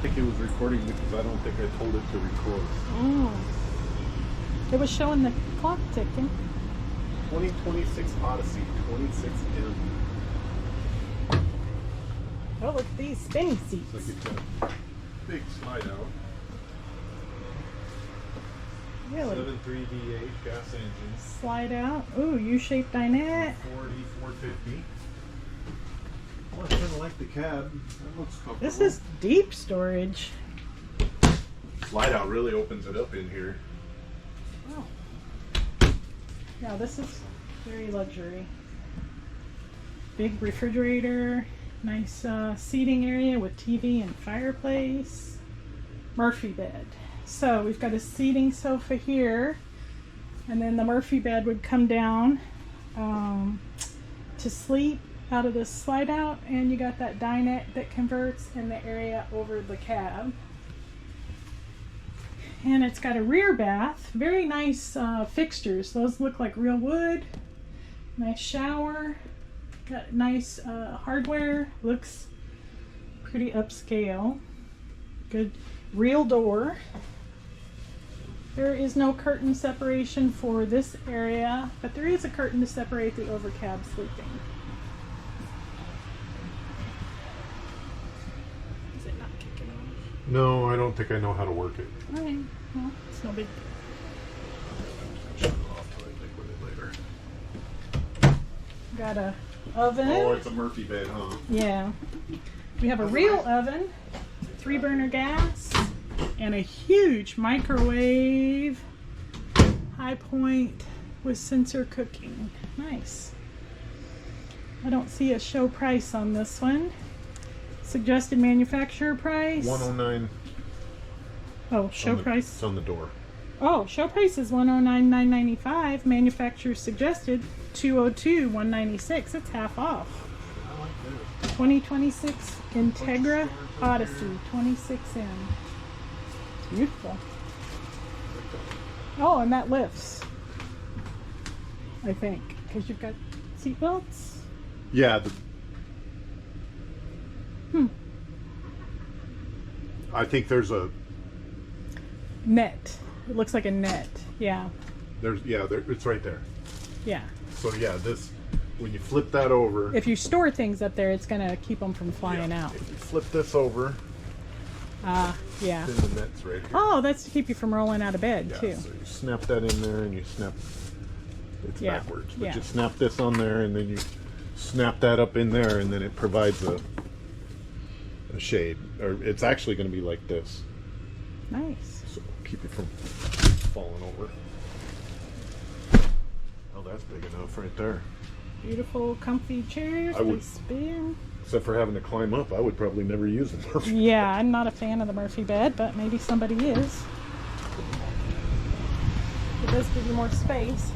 think it was recording because I don't think I told it to record. It was showing the clock ticking. 2026 Oddyssey 26M. Oh, look at these spinny seats. Looks like it's got a big slide out. Really? 7.3 V8 gas engine. Slide out. Ooh, U-shaped dinette. 450. Well, I kind of like the cab. That looks comfortable. This is deep storage. Slide out really opens it up in here. Oh. Yeah, this is very luxury. Big refrigerator. Nice seating area with TV and fireplace. Murphy bed. So we've got a seating sofa here, and then the Murphy bed would come down to sleep out of this slide out, and you got that dinette that converts in the area over the cab. And it's got a rear bath. Very nice fixtures. Those look like real wood. Nice shower. Got nice hardware. Looks pretty upscale. Good real door. There is no curtain separation for this area, but there is a curtain to separate the over cab sleeping. Is it not kicking on? No, I don't think I know how to work it. Alright, well, it's no big deal. Shut it off till I think with it later. Got a oven. Oh, it's a Murphy bed, huh? Yeah. We have a real oven, 3-burner gas, and a huge microwave, high point with sensor cooking. Nice. I don't see a show price on this one. Suggested manufacturer price. $109. Oh, show price. It's on the door. Oh, show price is $109,995. Manufacturer suggested $202,196. It's half off. I like this. 2026 Entegra Oddyssey 26M. Beautiful. Oh, and that lifts, I think, because you've got seat belts. Yeah. I think there's a net. It looks like a net. Yeah. It's right there. Yeah. So yeah, this when you flip that over. If you store things up there, it's gonna keep them from flying out. If you flip this over. Yeah. Then the net's right here. Oh, that's to keep you from rolling out of bed too. So you snap that in there, and you snap. It's backwards, but yeah. you snap this on there, and then you snap that up in there, and then it provides a shade. Or it's actually going to be like this. Nice. So keep it from falling over. Oh, that's big enough right there. Beautiful, comfy chairs. I would- They spin. Except for having to climb up, I would probably never use the Murphy. Yeah, I'm not a fan of the Murphy bed, but maybe somebody is. It does give you more space.